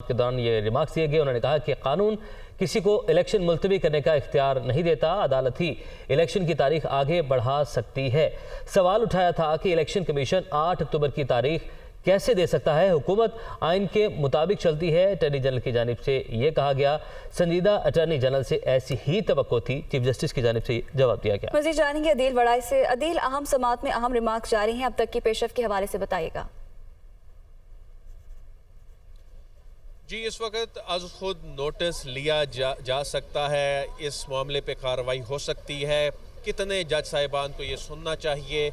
के दौरान ये रिमार्क्स दिए गए। उन्होंने कहा कि कानून किसी को इलेक्शन मुलतवी करने का इख्तियार नहीं देता, अदालत ही इलेक्शन की तारीख आगे बढ़ा सकती है। सवाल उठाया था कि इलेक्शन कमीशन 8 अक्टूबर की तारीख कैसे दे सकता है, हुकूमत आइन के मुताबिक चलती है। अटॉर्नी जनरल की जानिब से ये कहा गया, संजीदा अटॉर्नी जनरल से ऐसी ही तवक्को थी। चीफ जस्टिस की जानिब से जवाब दिया गया। मज़ीद जानेंगे अदील वड़ाई से। अदील, अहम समात में अहम रिमार्क्स जारी हैं, अब तक की पेशरफ के हवाले से बताइएगा। जी, इस वक्त आज खुद नोटिस लिया जा सकता है, इस मामले पे कार्रवाई हो सकती है। कितने जज साहिबान को ये सुनना चाहिए,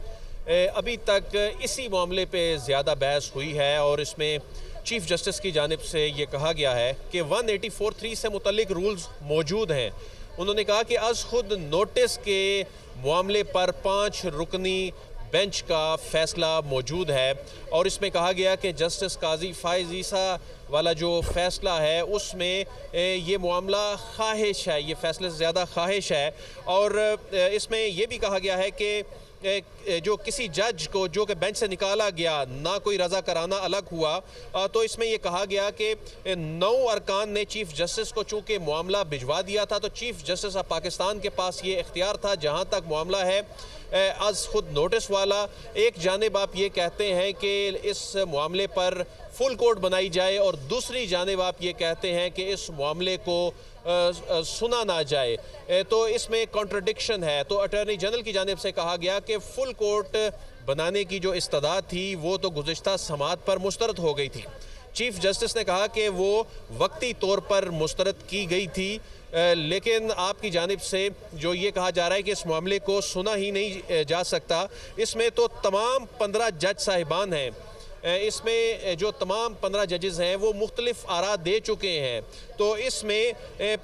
अभी तक इसी मामले पे ज़्यादा बहस हुई है और इसमें चीफ जस्टिस की जानिब से ये कहा गया है कि 184(3) से मुतल्लिक रूल्स मौजूद हैं। उन्होंने कहा कि आज खुद नोटिस के मामले पर 5 रुकनी बेंच का फैसला मौजूद है और इसमें कहा गया कि जस्टिस काजी फाइज ईसा वाला जो फैसला है उसमें ये मामला ख्वाहिश है, ये फैसले से ज़्यादा ख्वाहिश है। और इसमें यह भी कहा गया है कि जो किसी जज को जो कि बेंच से निकाला गया, ना कोई रजा कराना अलग हुआ, तो इसमें यह कहा गया कि 9 अरकान ने चीफ जस्टिस को चूँकि मामला भिजवा दिया था, तो चीफ जस्टिस ऑफ पाकिस्तान के पास ये इख्तियार था। जहाँ तक मामला है आज खुद नोटिस वाला, एक जानिब आप ये कहते हैं कि इस मामले पर फुल कोर्ट बनाई जाए और दूसरी जानिब आप ये कहते हैं कि इस मामले को सुना ना जाए, तो इसमें कॉन्ट्रडिक्शन है। तो अटॉर्नी जनरल की जानिब से कहा गया कि फुल कोर्ट बनाने की जो इस्तदाद थी वो तो गुज़िश्ता समात पर मुस्तरद हो गई थी। चीफ जस्टिस ने कहा कि वो वक्ती तौर पर मुस्तरद की गई थी, लेकिन आपकी जानिब से जो ये कहा जा रहा है कि इस मामले को सुना ही नहीं जा सकता। इसमें तो तमाम 15 जज साहिबान हैं, इसमें जो तमाम 15 जजेस हैं वो मुख्तलिफ आरा दे चुके हैं, तो इसमें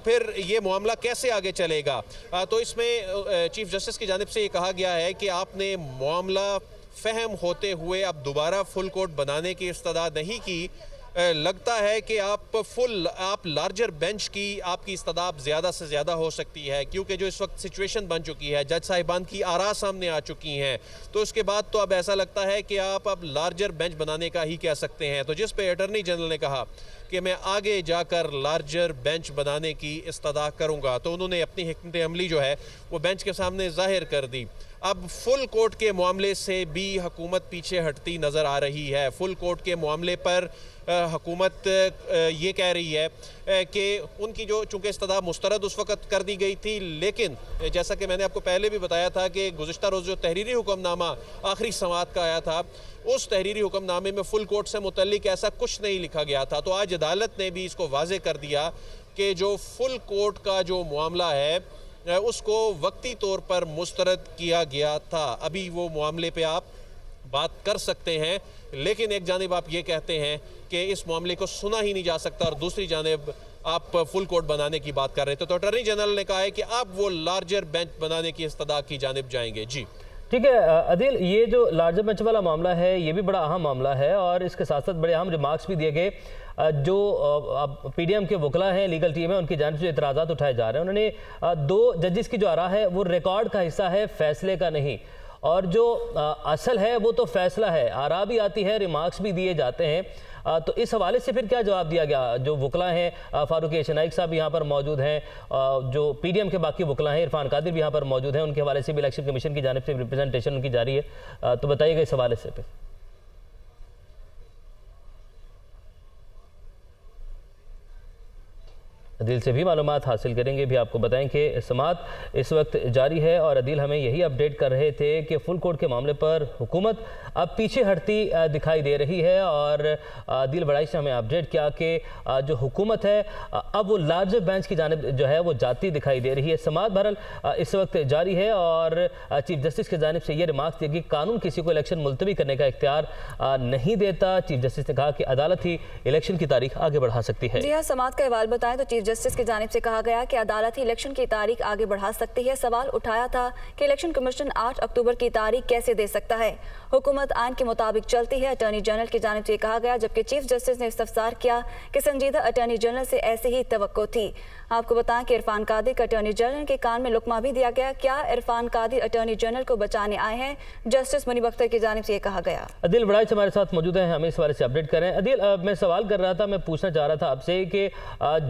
फिर ये मामला कैसे आगे चलेगा। तो इसमें चीफ जस्टिस की जानिब से ये कहा गया है कि आपने मामला फ़हम होते हुए अब दोबारा फुल कोर्ट बनाने की इस्तदाद नहीं की। लगता है कि आप लार्जर बेंच की आपकी इस्तदाद ज़्यादा से ज़्यादा हो सकती है, क्योंकि जो इस वक्त सिचुएशन बन चुकी है, जज साहिबान की आरा सामने आ चुकी हैं, तो उसके बाद तो अब ऐसा लगता है कि आप अब लार्जर बेंच बनाने का ही कह सकते हैं। तो जिस पे अटॉर्नी जनरल ने कहा कि मैं आगे जाकर लार्जर बेंच बनाने की इस्तदा करूँगा, तो उन्होंने अपनी हिकमत अमली जो है वो बेंच के सामने ज़ाहिर कर दी। अब फुल कोर्ट के मामले से भी हुकूमत पीछे हटती नज़र आ रही है। फुल कोर्ट के मामले पर हुकूमत ये कह रही है कि उनकी जो चूँकि इस्तदा मुस्तरद उस वक़्त कर दी गई थी, लेकिन जैसा कि मैंने आपको पहले भी बताया था कि गुज़िश्ता रोज़ जो तहरीरी हुक्मनामा आखिरी समात का आया था, उस तहरीरी हुक्मनामे में फुल कोर्ट से मुतल्लिक ऐसा कुछ नहीं लिखा गया था। तो आज अदालत ने भी इसको वाज़े कर दिया कि जो फुल कोर्ट का जो मामला है उसको वक्ती तौर पर मुस्तरद किया गया था। अभी वो मामले पे आप बात कर सकते हैं, लेकिन एक जानिब आप ये कहते हैं कि इस मामले को सुना ही नहीं जा सकता और दूसरी जानिब आप फुल कोर्ट बनाने की बात कर रहे थे। तो अटॉर्नी जनरल ने कहा है कि अब वो लार्जर बेंच बनाने की इस्तदा की जानिब जाएंगे। जी ठीक है अदिल, ये जो लार्जर बेंच वाला मामला है ये भी बड़ा अहम मामला है और इसके साथ साथ बड़े अहम रिमार्क्स भी दिए गए। जो पीडीएम के वकला हैं, लीगल टीम है, उनकी जानिब से एतराज़ात उठाए जा रहे हैं। उन्होंने 2 जजेस की जो आरा है वो रिकॉर्ड का हिस्सा है, फैसले का नहीं, और जो असल है वो तो फैसला है। आरा भी आती है, रिमार्क्स भी दिए जाते हैं। तो इस हवाले से फिर क्या जवाब दिया गया? जो वकला हैं, फारूक शनाइक साहब यहाँ पर मौजूद हैं, जो पीडीएम के बाकी वकला हैं, इरफान कादिर भी यहाँ पर मौजूद हैं, उनके हवाले से भी इलेक्शन कमीशन की जानिब से रिप्रेजेंटेशन उनकी जारी है। तो बताइएगा इस हवाले से फिर। अदील से भी मालूमात हासिल करेंगे। भी आपको बताएं कि समात इस वक्त जारी है और अदील हमें यही अपडेट कर रहे थे कि फुल कोर्ट के मामले पर हुकूमत अब पीछे हटती दिखाई दे रही है और अदील वड़ाई से हमें अपडेट किया कि जो हुकूमत है अब वो लार्जर बेंच की जानिब जो है वो जाती दिखाई दे रही है। समात बहरहाल इस वक्त जारी है और चीफ जस्टिस की जानिब से ये रिमार्क्स दिए कि कानून किसी को इलेक्शन मुलतवी करने का इख्तियार नहीं देता। चीफ जस्टिस ने कहा कि अदालत ही इलेक्शन की तारीख आगे बढ़ा सकती है। जी हाँ, समात का अहवाल बताएं तो चीफ जस्टिस की जानिब से कहा गया कि अदालत ही इलेक्शन की तारीख आगे बढ़ा सकती है। सवाल उठाया था कि इलेक्शन कमीशन 8 अक्टूबर की तारीख कैसे दे सकता है, हुकूमत आइन के मुताबिक चलती है। अटॉर्नी जनरल की जानिब से कहा गया, जबकि चीफ जस्टिस ने इस्तफसार किया कि संजीदा अटॉर्नी जनरल से ऐसे ही तवक्को थी। आपको बताएं कि इरफान कादिर को अटॉर्नी जनरल के कान में लुकमा भी दिया गया। क्या इरफान कादिर अटॉर्नी जनरल को बचाने आए हैं? जस्टिस मुनीब अख्तर की जानिब से ये कहा गया। अदिल बड़ाइच हमारे साथ मौजूद हैं, हमें इस बारे से अपडेट करें। अदिल, मैं सवाल कर रहा था, मैं पूछना चाह रहा था आपसे कि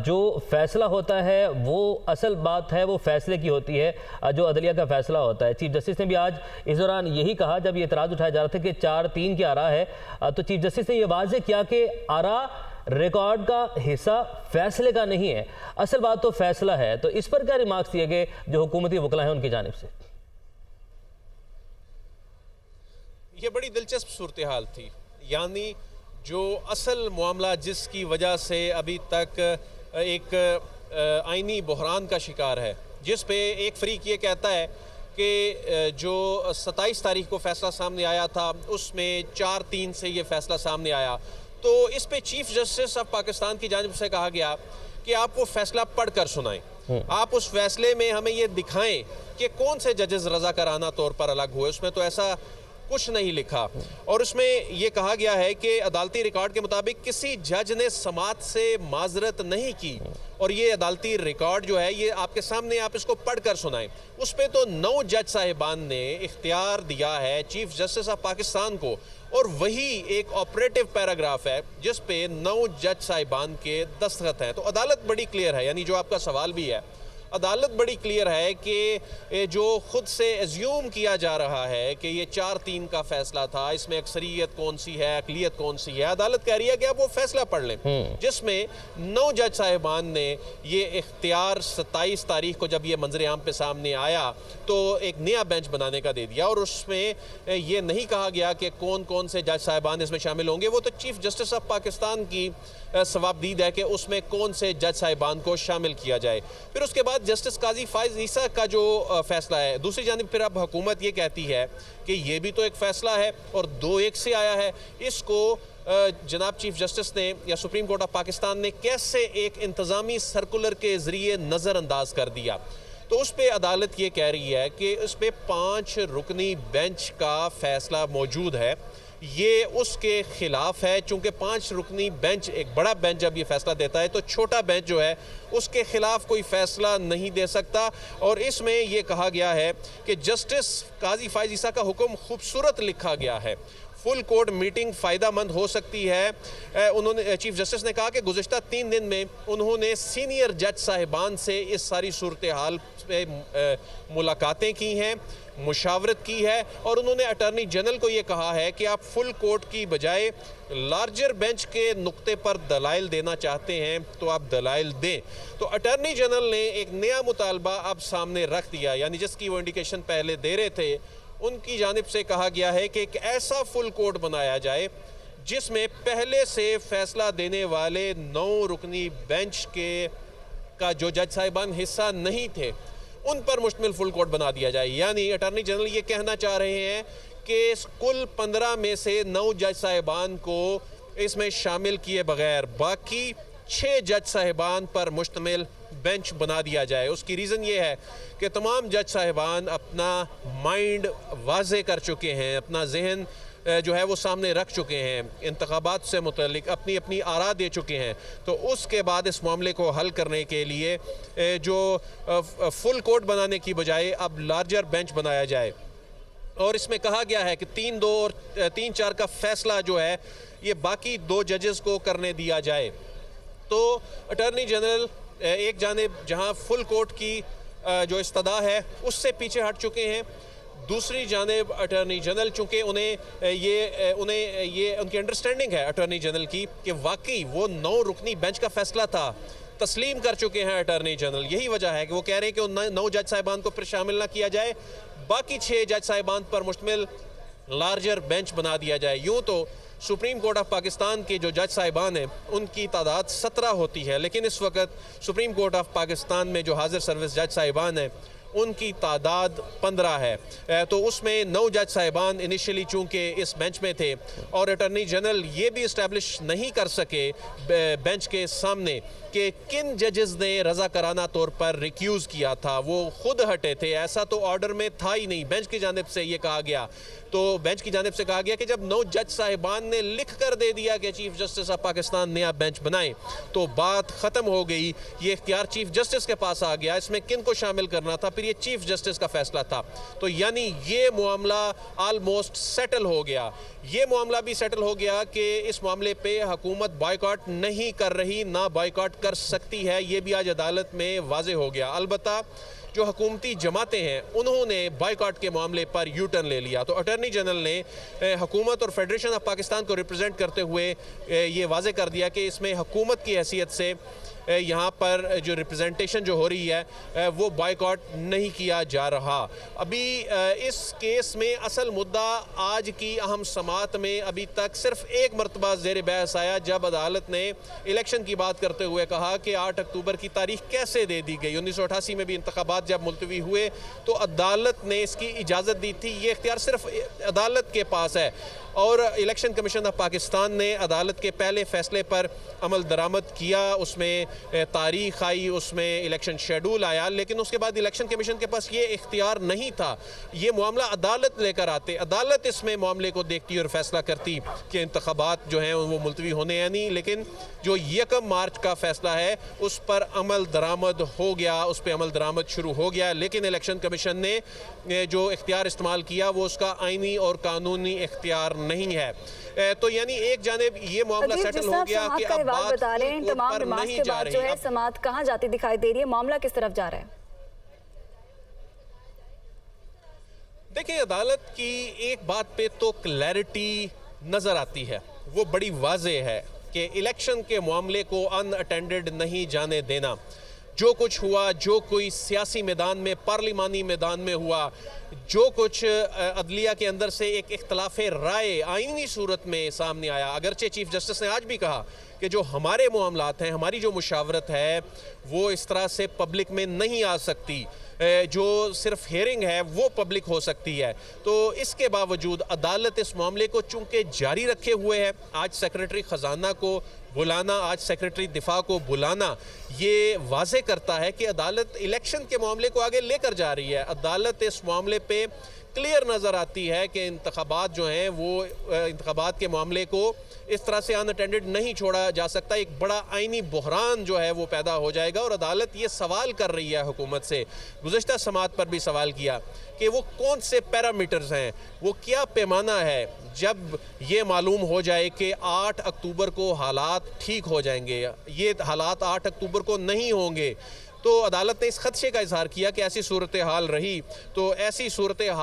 जो फैसला होता है वो असल बात है, वो फैसले की होती है, जो अदलिया का फैसला होता है। चीफ जस्टिस ने भी आज इस दौरान यही कहा, जब ये एतराज़ उठाया जा रहा था कि 4-3 की आरा है, तो चीफ जस्टिस ने यह वाज़ेह किया कि आरा रिकॉर्ड का हिस्सा फैसले का नहीं है, असल बात तो फैसला है। तो इस पर क्या रिमार्क्स दिए गए जो हुकूमती वकला हैं उनकी जानिब से? ये बड़ी दिलचस्प सूरत हाल थी, यानी जो असल मामला जिसकी वजह से अभी तक एक आइनी बहरान का शिकार है, जिस पे एक फरीक ये कहता है कि जो 27 तारीख को फैसला सामने आया था उसमें 4-3 से ये फैसला सामने आया, तो इस पे चीफ जस्टिस ऑफ पाकिस्तान की जानिब से कहा गया कि आप वो फैसला पढ़कर सुनाएं, आप उस फैसले में हमें ये दिखाएं कि कौन से जजेस रजा कराना तौर पर अलग हुए। उसमें तो ऐसा कुछ नहीं लिखा, और उसमें यह कहा गया है कि अदालती रिकॉर्ड के मुताबिक किसी जज ने समात से माजरत नहीं की, और ये अदालती रिकॉर्ड जो है ये आपके सामने, आप इसको पढ़कर सुनाएं। उस पर तो 9 जज साहिबान ने इख्तियार दिया है चीफ जस्टिस ऑफ पाकिस्तान को, और वही एक ऑपरेटिव पैराग्राफ है जिस पे 9 जज साहिबान के दस्तखत हैं। तो अदालत बड़ी क्लियर है, यानी जो आपका सवाल भी है, अदालत बड़ी क्लियर है कि जो खुद से एज्यूम किया जा रहा है कि ये 4-3 का फैसला था, इसमें अक्सरियत कौन सी है, अकलियत कौन सी है, अदालत कह रही है कि आप वो फैसला पढ़ लें, जिसमें 9 जज साहिबान ने ये इख्तियार 27 तारीख को जब ये मंजर आम पे सामने आया तो एक नया बेंच बनाने का दे दिया, और उसमें ये नहीं कहा गया कि कौन कौन से जज साहिबान इसमें शामिल होंगे। वो तो चीफ जस्टिस ऑफ पाकिस्तान की सवाबदीद है कि उसमें कौन से जज साहिबान को शामिल किया जाए। फिर उसके बाद जस्टिस काजी फाइज ईसा का जो फैसला है, दूसरी जानिब फिर अब हुकूमत ये कहती है कि ये भी तो एक फैसला है और 2-1 से आया है, इसको जनाब चीफ जस्टिस ने या सुप्रीम कोर्ट ऑफ पाकिस्तान ने कैसे एक इंतज़ामी सर्कुलर के ज़रिए नज़रअंदाज कर दिया। तो उस पर अदालत ये कह रही है कि उस पर 5 रुकनी बेंच का फैसला मौजूद है, ये उसके खिलाफ है। चूंकि 5 रुकनी बेंच, एक बड़ा बेंच जब ये फैसला देता है तो छोटा बेंच जो है उसके खिलाफ कोई फैसला नहीं दे सकता। और इसमें यह कहा गया है कि जस्टिस काजी फाइज ईसा का हुक्म खूबसूरत लिखा गया है, फुल कोर्ट मीटिंग फ़ायदामंद हो सकती है। उन्होंने चीफ जस्टिस ने कहा कि गुज़िश्ता 3 दिन में उन्होंने सीनियर जज साहिबान से इस सारी सूरत हाल पे मुलाकातें की हैं, मुशावरत की है, और उन्होंने अटॉर्नी जनरल को ये कहा है कि आप फुल कोर्ट की बजाय लार्जर बेंच के नुक्ते पर दलाइल देना चाहते हैं तो आप दलाइल दें। तो अटॉर्नी जनरल ने एक नया मुतालबा अब सामने रख दिया, यानी जिसकी वो इंडिकेशन पहले दे रहे थे, उनकी जानिब से कहा गया है कि एक ऐसा फुल कोर्ट बनाया जाए जिसमें पहले से फैसला देने वाले 9 रुकनी बेंच का जो जज साहिबान हिस्सा नहीं थे उन पर मुश्तमिल फुल कोर्ट बना दिया जाए। यानी अटॉर्नी जनरल ये कहना चाह रहे हैं कि कुल 15 में से 9 जज साहिबान को इसमें शामिल किए बगैर बाकी 6 जज साहिबान पर मुश्तमिल बेंच बना दिया जाए। उसकी रीज़न ये है कि तमाम जज साहिबान अपना माइंड वाज़े कर चुके हैं, अपना जहन जो है वो सामने रख चुके हैं, इंतखाबात से मुतल्लिक अपनी अपनी आरा दे चुके हैं। तो उसके बाद इस मामले को हल करने के लिए जो फुल कोर्ट बनाने की बजाय अब लार्जर बेंच बनाया जाए, और इसमें कहा गया है कि 3-2 और 3-4 का फैसला जो है ये बाकी 2 जजेस को करने दिया जाए। तो अटॉर्नी जनरल एक जानिब जहां फुल कोर्ट की जो इस्तदा है उससे पीछे हट चुके हैं, दूसरी जानिब अटॉर्नी जनरल चूँकि उन्हें उनकी अंडरस्टैंडिंग है अटॉर्नी जनरल की कि वाकई वो 9 रुकनी बेंच का फैसला था, तस्लीम कर चुके हैं अटॉर्नी जनरल। यही वजह है कि वो कह रहे हैं कि उन 9 जज साहिबान को फिर शामिल ना किया जाए, बाकी 6 जज साहिबान पर मुश्तमिल लार्जर बेंच बना दिया जाए। यूँ तो सुप्रीम कोर्ट ऑफ पाकिस्तान के जो जज साहिबान हैं उनकी तादाद 17 होती है, लेकिन इस वक्त सुप्रीम कोर्ट ऑफ पाकिस्तान में जो हाजिर सर्विस जज साहिबान हैं उनकी तादाद 15 है। तो उसमें 9 जज साहिबान इनिशियली चूंकि इस बेंच में थे और अटॉर्नी जनरल ये भी इस्टेब्लिश नहीं कर सके बेंच के सामने कि किन जजेस ने रज़ाकाराना तौर पर रिक्यूज़ किया था, वो खुद हटे थे, ऐसा तो ऑर्डर में था ही नहीं। बेंच की जानिब से ये कहा गया, तो बेंच की जानिब से कहा गया कि जब 9 जज साहिबान ने लिख कर दे दिया कि चीफ जस्टिस ऑफ पाकिस्तान नया बेंच बनाए तो बात ख़त्म हो गई। ये इख्तियार चीफ जस्टिस के पास आ गया, इसमें किन को शामिल करना था फिर ये चीफ जस्टिस का फैसला था। तो यानी ये मामला आलमोस्ट सेटल हो गया। ये मामला भी सेटल हो गया कि इस मामले पे हुकूमत बायकॉट नहीं कर रही, ना बायकॉट कर सकती है, ये भी आज अदालत में वाज़े हो गया। अलबत्ता जो हुकूमती जमातें हैं उन्होंने बायकॉट के मामले पर यू टर्न ले लिया। तो अटॉर्नी जनरल ने हुकूमत और फेडरेशन ऑफ पाकिस्तान को रिप्रेजेंट करते हुए ये वाज़े कर दिया कि इसमें हुकूमत की हैसियत से यहाँ पर जो रिप्रेजेंटेशन जो हो रही है वो बायकॉट नहीं किया जा रहा। अभी इस केस में असल मुद्दा आज की अहम समात में अभी तक सिर्फ एक मरतबा ज़ेर बहस आया जब अदालत ने इलेक्शन की बात करते हुए कहा कि 8 अक्टूबर की तारीख कैसे दे दी गई। 1988 में भी इंतखाबात जब मुलतवी हुए तो अदालत ने इसकी इजाज़त दी थी, ये इख्तियार सिर्फ अदालत के पास है। और इलेक्शन कमीशन ऑफ पाकिस्तान ने अदालत के पहले फैसले पर अमल दरामद किया, उसमें तारीख आई, उसमें इलेक्शन शेड्यूल आया, लेकिन उसके बाद इलेक्शन कमीशन के पास ये इख्तियार नहीं था। ये मामला अदालत लेकर आते, अदालत इसमें मामले को देखती और फैसला करती कि इंतखाबात जो हैं वो मुलतवी होने या नहीं। लेकिन जो 1 मार्च का फैसला है उस पर अमल दरामद हो गया, उस पर अमल दरामद शुरू हो गया। लेकिन इलेक्शन कमीशन ने जो इख्तियार इस्तेमाल किया वो उसका आईनी और कानूनी इख्तियार नहीं है। तो यानी एक जानिब ये मामला सेटल हो गया कि अब बात बता रहे हैं, तमाम रिमार्क्स के बाद जो है समाअत कहां जाती दिखाई दे रही है, मामला किस तरफ जा रहा है? देखिए, अदालत की एक बात पे तो क्लैरिटी नजर आती है, वो बड़ी वाज़ेह है कि इलेक्शन के मामले को अनअटेंडेड नहीं जाने देना। जो कुछ हुआ, जो कोई सियासी मैदान में, पार्लिमानी मैदान में हुआ, जो कुछ अदलिया के अंदर से एक इख्तलाफ राय आईनी सूरत में सामने आया, अगरचे चीफ जस्टिस ने आज भी कहा कि जो हमारे मामलात हैं, हमारी जो मुशावरत है वो इस तरह से पब्लिक में नहीं आ सकती, जो सिर्फ हेयरिंग है वो पब्लिक हो सकती है। तो इसके बावजूद अदालत इस मामले को चूंकि जारी रखे हुए है, आज सेक्रेटरी ख़जाना को बुलाना, आज सेक्रेटरी दिफा को बुलाना, ये वाज़े करता है कि अदालत इलेक्शन के मामले को आगे लेकर जा रही है। अदालत इस मामले पे क्लियर नज़र आती है कि इंतखाबात जो हैं वो इंतखाबात के मामले को इस तरह से अनअटेंडेड नहीं छोड़ा जा सकता। एक बड़ा आईनी बहरान जो है वो पैदा हो जाएगा। और अदालत ये सवाल कर रही है हुकूमत से, गुज़श्ता समात पर भी सवाल किया कि वो कौन से पैरामीटर्स हैं, वो क्या पैमाना है। जब ये मालूम हो जाए कि 8 अक्टूबर को हालात ठीक हो जाएंगे, ये हालात 8 अक्टूबर को नहीं होंगे, तो अदालत ने इस खदशे का इजहार किया कि ऐसी सूरत हाल रही तो ऐसी सूरत